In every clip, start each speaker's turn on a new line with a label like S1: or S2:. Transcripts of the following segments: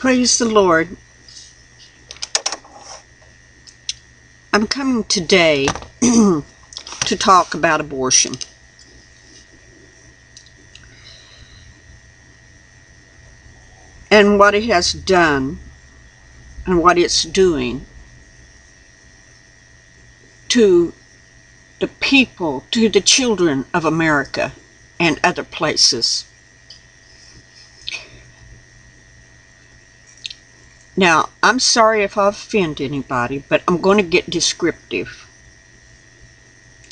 S1: Praise the Lord. I'm coming today to talk about abortion. And what it has done and what it's doing to the people, to the children of America and other places. Now, I'm sorry if I offend anybody, but I'm going to get descriptive.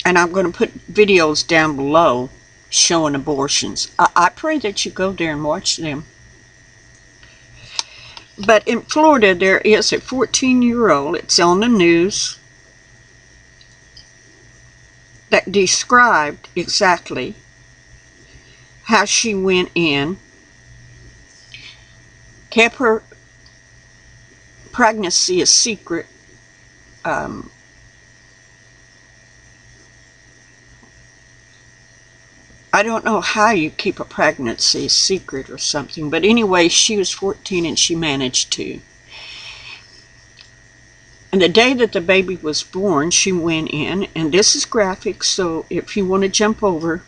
S1: And I'm going to put videos down below showing abortions. I pray that you go there and watch them. But in Florida, there is a 14-year-old, it's on the news, that described exactly how she went in, kept her pregnancy a secret, I don't know how you keep a pregnancy secret or something, but anyway, she was 14 and she managed to. And the day that the baby was born, she went in, and this is graphic, so if you want to jump over,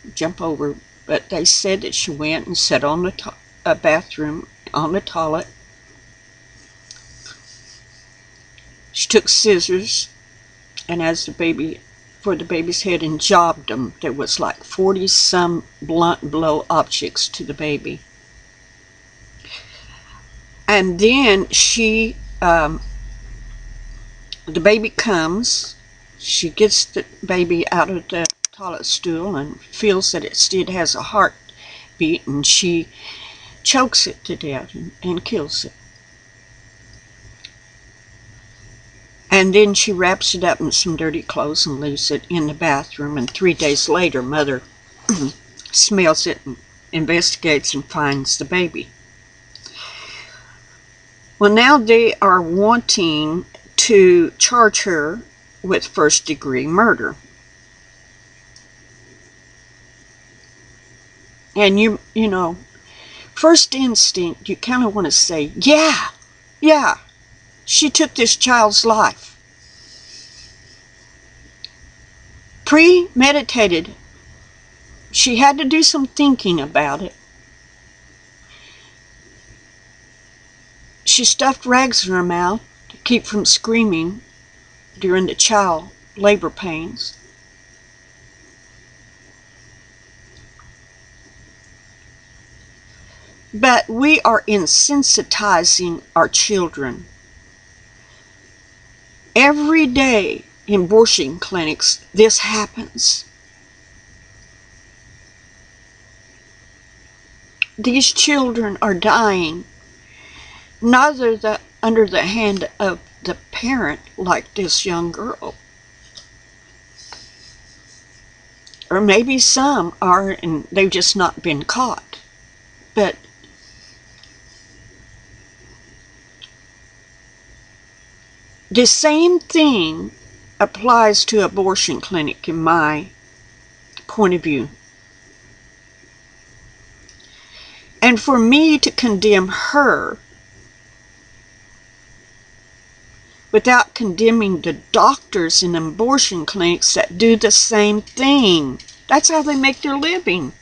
S1: but they said that she went and sat on the bathroom, on the toilet. She took scissors, and as for the baby's head, and jobbed them. There was like 40-some blunt blow objects to the baby. And then she, the baby comes, she gets the baby out of the toilet stool and feels that it still has a heartbeat, and she chokes it to death and kills it. And then she wraps it up in some dirty clothes and leaves it in the bathroom. And 3 days later, mother smells it and investigates and finds the baby. Well, now they are wanting to charge her with first-degree murder. And you know, first instinct, you kind of want to say, yeah, she took this child's life. Premeditated. She had to do some thinking about it. She stuffed rags in her mouth to keep from screaming during the child labor pains. But we are insensitizing our children. Every day in abortion clinics, this happens. These children are dying, not under the hand of the parent like this young girl. Or maybe some are and they've just not been caught. But the same thing applies to abortion clinic in my point of view. And for me to condemn her without condemning the doctors in abortion clinics that do the same thing. That's how they make their living.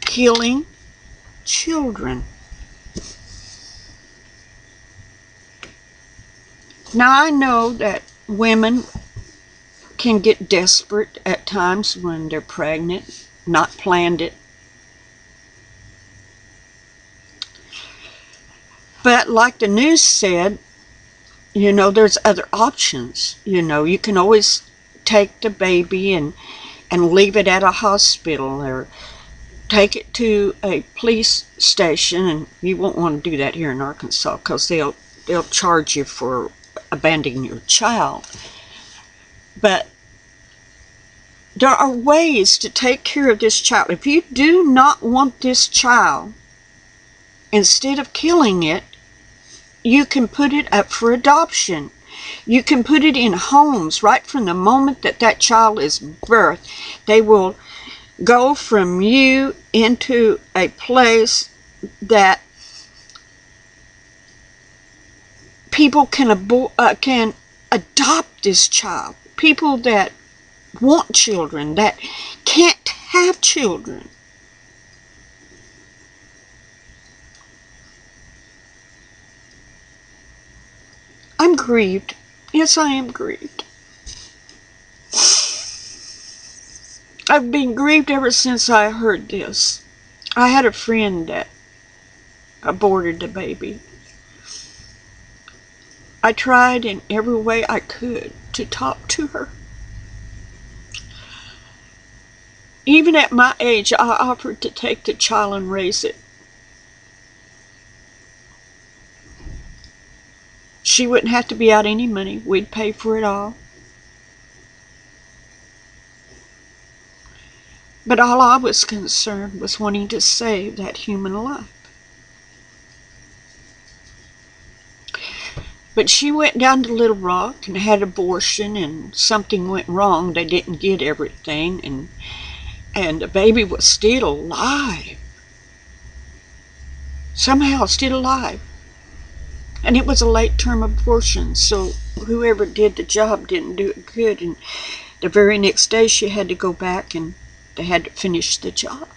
S1: Killing children. Now I know that women can get desperate at times when they're pregnant, not planned it. But like the news said, you know, there's other options. You know, you can always take the baby and leave it at a hospital or take it to a police station, and you won't want to do that here in Arkansas because they'll charge you for abandoning your child. But there are ways to take care of this child. If you do not want this child, instead of killing it, you can put it up for adoption. You can put it in homes right from the moment that that child is birthed. They will go from you into a place that people can adopt this child. People that want children, that can't have children. I'm grieved. Yes, I am grieved. I've been grieved ever since I heard this. I had a friend that aborted the baby. I tried in every way I could to talk to her. Even at my age, I offered to take the child and raise it. She wouldn't have to be out any money. We'd pay for it all. But all I was concerned was wanting to save that human life. But she went down to Little Rock and had an abortion, and something went wrong. They didn't get everything, and the baby was still alive. Somehow still alive. And it was a late-term abortion, so whoever did the job didn't do it good. And the very next day she had to go back and they had to finish the job.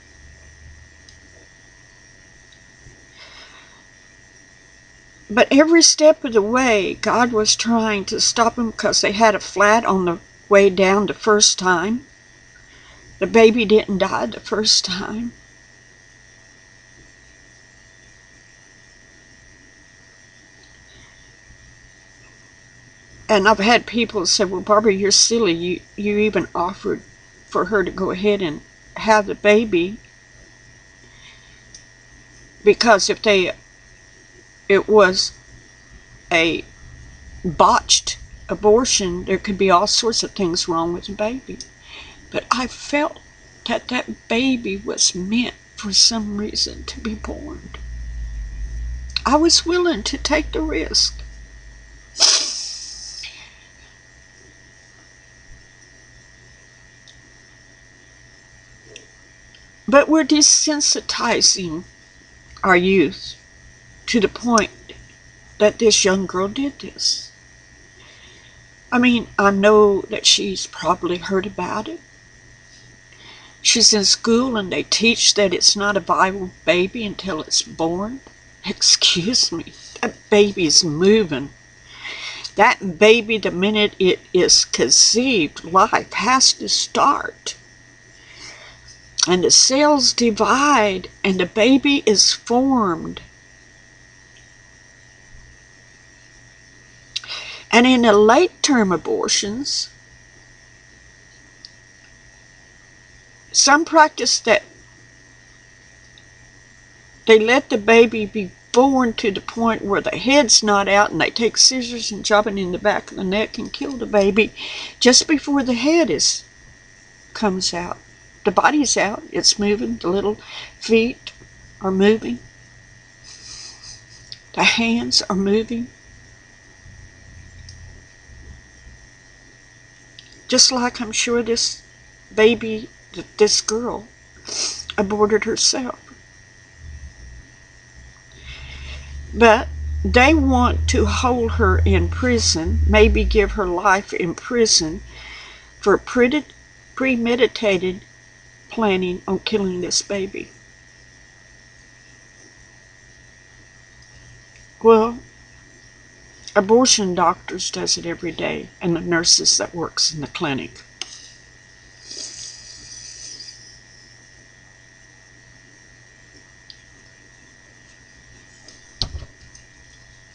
S1: But every step of the way, God was trying to stop them because they had a flat on the way down the first time. The baby didn't die the first time. And I've had people say, well, Barbara, you're silly. You even offered for her to go ahead and have the baby. Because if it was a botched abortion, there could be all sorts of things wrong with the baby. But I felt that that baby was meant for some reason to be born. I was willing to take the risk. But we're desensitizing our youth to the point that this young girl did this. I mean, I know that she's probably heard about it. She's in school and they teach that it's not a viable baby until it's born. Excuse me, that baby's moving. That baby, the minute it is conceived, life has to start. And the cells divide and the baby is formed. And in the late-term abortions, some practice that they let the baby be born to the point where the head's not out, and they take scissors and chop it in the back of the neck and kill the baby just before the head comes out. The body's out, it's moving, the little feet are moving, the hands are moving. Just like I'm sure this baby, this girl, aborted herself. But they want to hold her in prison, maybe give her life in prison for premeditated planning on killing this baby. Well, abortion doctors does it every day, and the nurses that works in the clinic.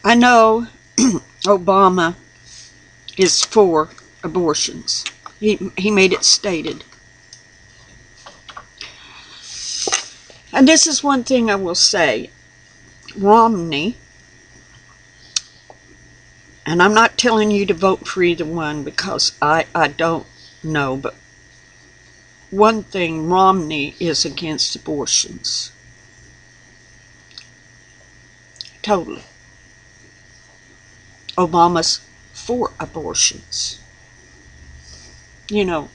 S1: I know Obama is for abortions. He made it stated. And this is one thing I will say. Romney, and I'm not telling you to vote for either one because I don't know, but one thing, Romney is against abortions. Totally. Obama's for abortions. You know,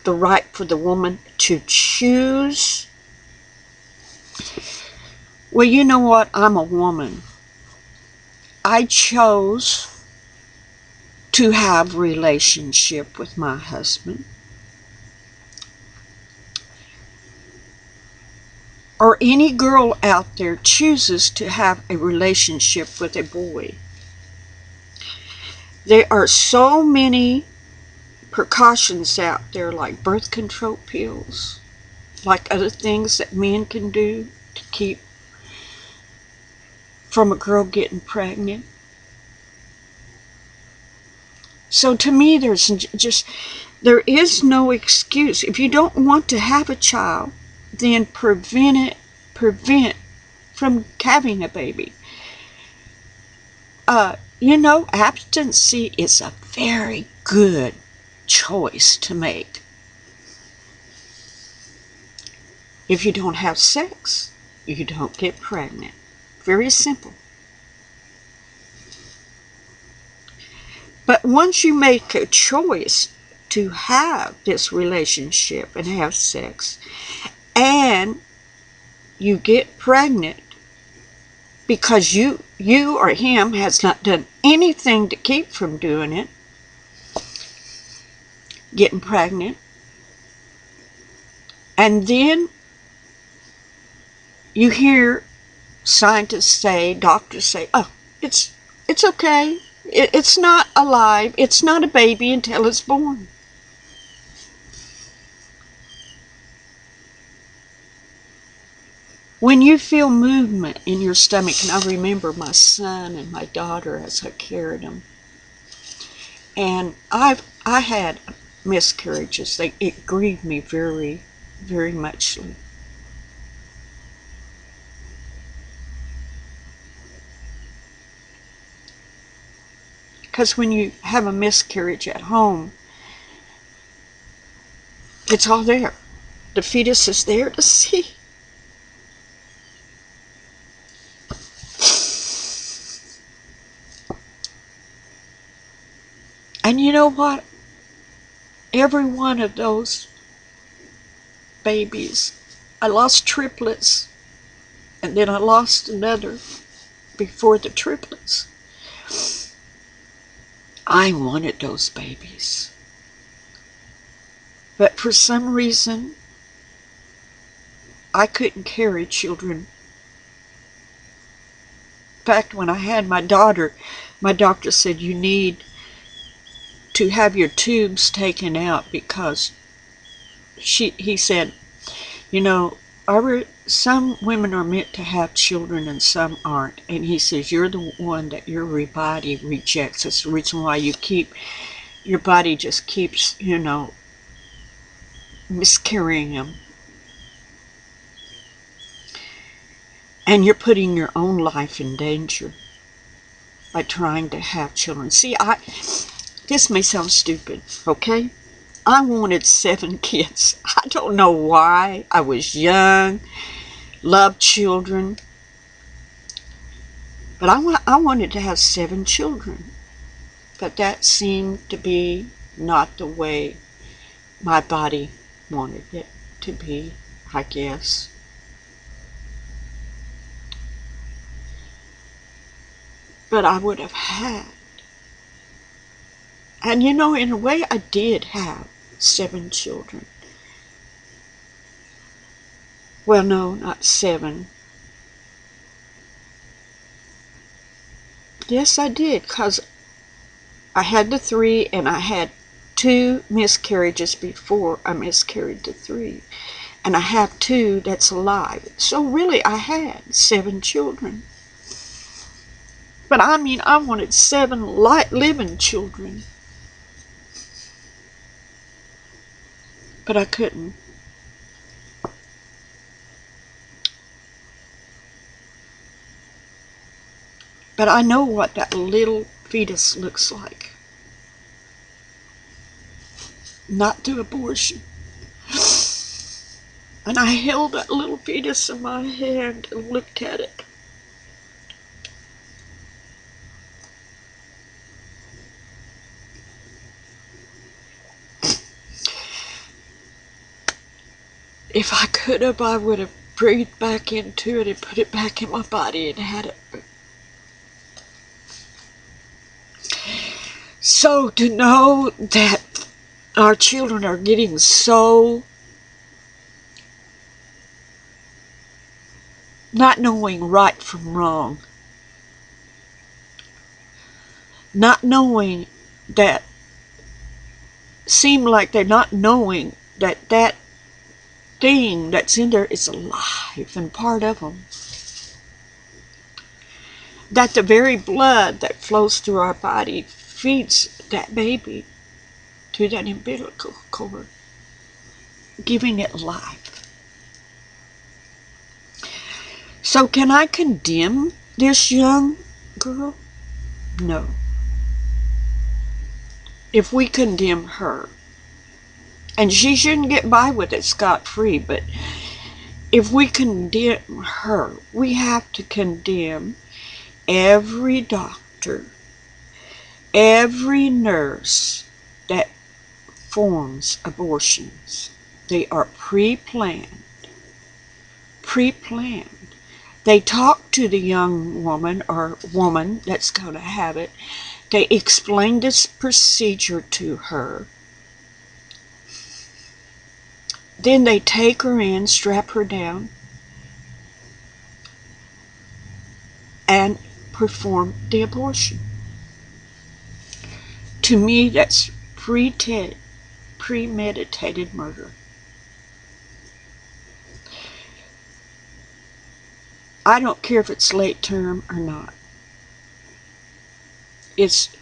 S1: the right for the woman to choose. Well, you know what? I'm a woman. I chose to have relationship with my husband, or any girl out there chooses to have a relationship with a boy, there are so many precautions out there, like birth control pills, like other things that men can do to keep from a girl getting pregnant. So to me, there is no excuse. If you don't want to have a child, then prevent from having a baby. Abstinency is a very good choice to make. If you don't have sex, you don't get pregnant. Very simple. But once you make a choice to have this relationship and have sex, and you get pregnant because you or him has not done anything to keep from doing it, getting pregnant, and then you hear scientists say, doctors say, oh, it's okay. It's not alive. It's not a baby until it's born. When you feel movement in your stomach, and I remember my son and my daughter as I carried them, and I had miscarriages. It grieved me very, very muchly. Because when you have a miscarriage at home, it's all there. The fetus is there to see. And you know what? Every one of those babies, I lost triplets, and then I lost another before the triplets. I wanted those babies. But for some reason, I couldn't carry children. In fact, when I had my daughter, my doctor said, you need to have your tubes taken out, because he said, some women are meant to have children and some aren't. And he says, you're the one that your body rejects. That's the reason why your body just keeps, miscarrying them. And you're putting your own life in danger by trying to have children. See, this may sound stupid, okay? I wanted 7 kids. I don't know why. I was young, loved children. But I wanted to have 7 children. But that seemed to be not the way my body wanted it to be, I guess. But I would have had. And in a way, I did have 7 children. Well, no, not 7. Yes, I did, because I had the 3, and I had 2 miscarriages before I miscarried the 3. And I have 2 that's alive. So really, I had 7 children. But I wanted 7 living children. But I couldn't. But I know what that little fetus looks like. Not through abortion. And I held that little fetus in my hand and looked at it. If I could have, I would have breathed back into it and put it back in my body and had it. So to know that our children are getting so not knowing right from wrong, not knowing that, seem like they're not knowing that that thing that's in there is alive and part of them. That the very blood that flows through our body feeds that baby through that umbilical cord, giving it life. So can I condemn this young girl? No. If we condemn her, and she shouldn't get by with it scot-free, but if we condemn her, we have to condemn every doctor, every nurse that forms abortions. They are pre-planned. Pre-planned. They talk to the young woman or woman that's going to have it. They explain this procedure to her. Then they take her in, strap her down, and perform the abortion. To me, that's premeditated murder. I don't care if it's late term or not. It's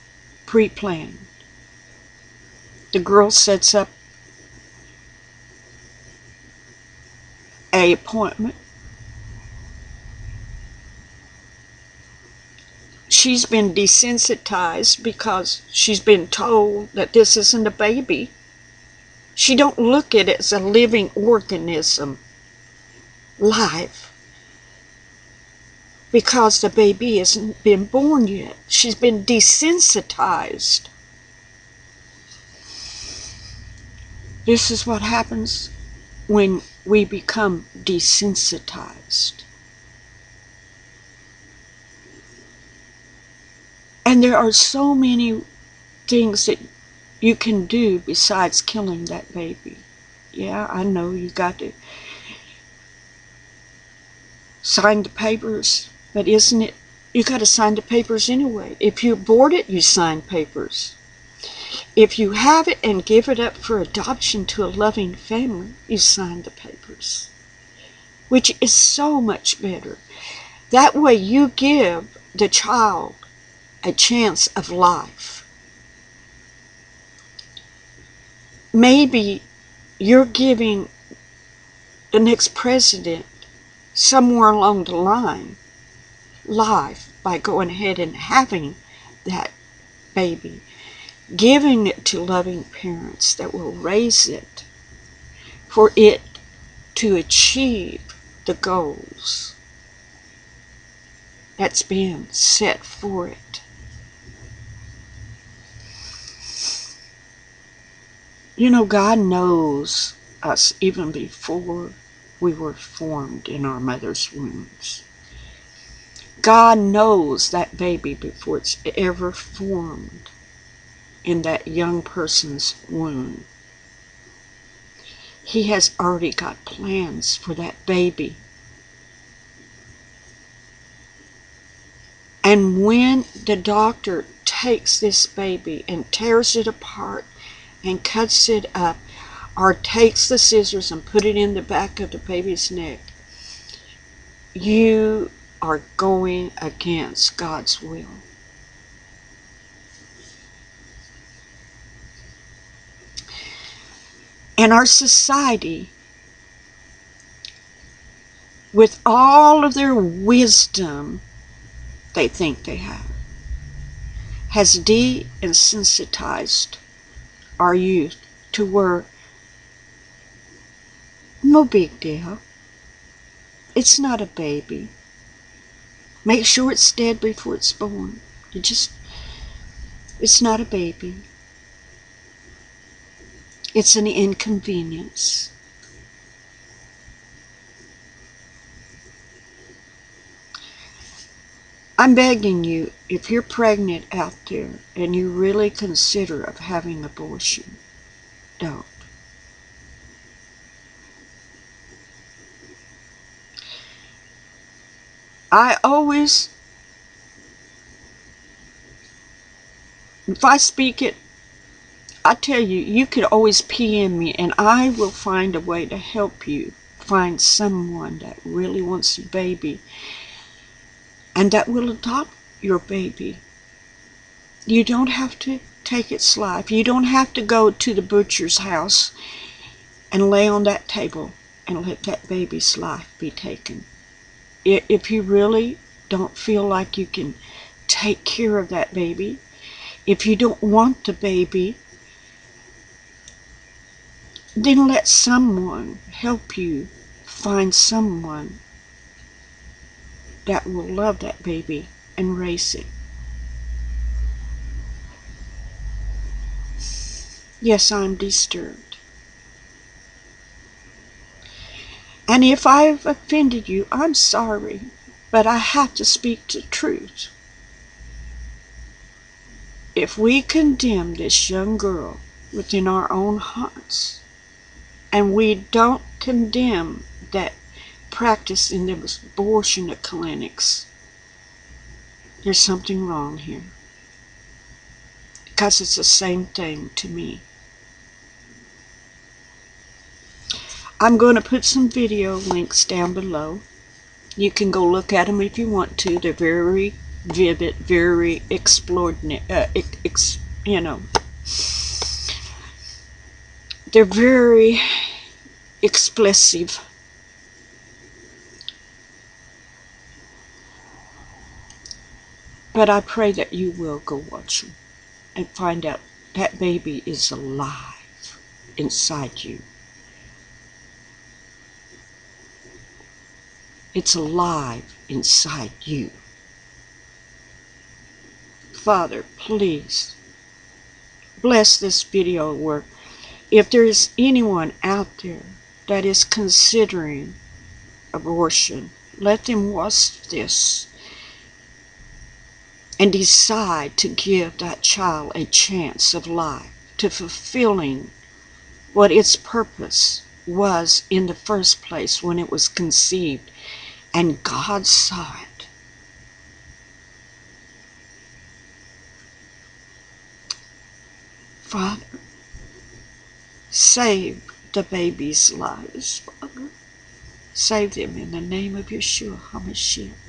S1: pre-planned. The girl sets up an appointment. She's been desensitized because she's been told that this isn't a baby. She don't look at it as a living organism, live, because the baby hasn't been born yet. She's been desensitized. This is what happens when we become desensitized. And there are so many things that you can do besides killing that baby. Yeah, I know you got to sign the papers, but isn't it, you got to sign the papers anyway. If you abort it, you sign papers. If you have it and give it up for adoption to a loving family, you sign the papers, which is so much better. That way you give the child a chance of life. Maybe you're giving the next president somewhere along the line life by going ahead and having that baby, giving it to loving parents that will raise it for it to achieve the goals that's being set for it. You know, God knows us even before we were formed in our mother's wombs. God knows that baby before it's ever formed in that young person's womb. He has already got plans for that baby. And when the doctor takes this baby and tears it apart and cuts it up, or takes the scissors and put it in the back of the baby's neck, you are going against God's will. And our society, with all of their wisdom they think they have, has desensitized our youth to where no big deal. It's not a baby. Make sure it's dead before it's born. It's not a baby. It's an inconvenience. I'm begging you, if you're pregnant out there and you really consider of having abortion, don't. I always, if I speak it, I tell you, you could always PM me and I will find a way to help you find someone that really wants a baby and that will adopt your baby. You don't have to take its life. You don't have to go to the butcher's house and lay on that table and let that baby's life be taken. If you really don't feel like you can take care of that baby, if you don't want the baby, then let someone help you find someone that will love that baby and raise it. Yes, I'm disturbed. And if I've offended you, I'm sorry, but I have to speak the truth. If we condemn this young girl within our own hearts, and we don't condemn that practice in the abortion clinics, there's something wrong here. Because it's the same thing to me. I'm going to put some video links down below. You can go look at them if you want to. They're very vivid, very they're very explicit. But I pray that you will go watch them and find out that baby is alive inside you. It's alive inside you. Father, please bless this video work. If there is anyone out there that is considering abortion, let them watch this and decide to give that child a chance of life, to fulfilling what its purpose was in the first place when it was conceived, and God saw it. Father, save the babies' lives, Father. Save them in the name of Yeshua HaMashiach.